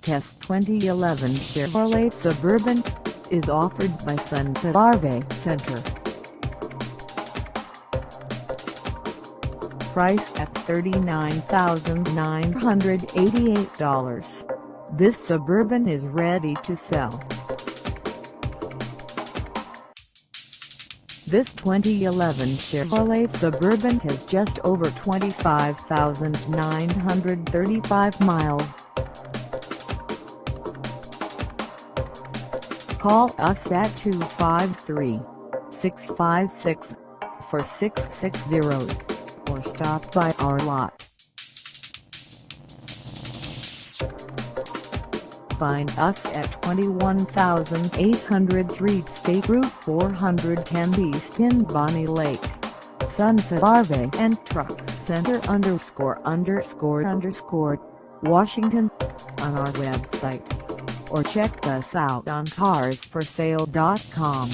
Test 2011 Chevrolet Suburban is offered by Sunset RV&TRUC. Price at $39,988. This Suburban is ready to sell. This 2011 Chevrolet Suburban has just over 25,935 miles. Call us at 253-656-4660 or stop by our lot. Find us at 21,803 State Route 410 East in Bonney Lake, Sunset RV&TRUCK Center ___, Washington, on our website, or check us out on carsforsale.com.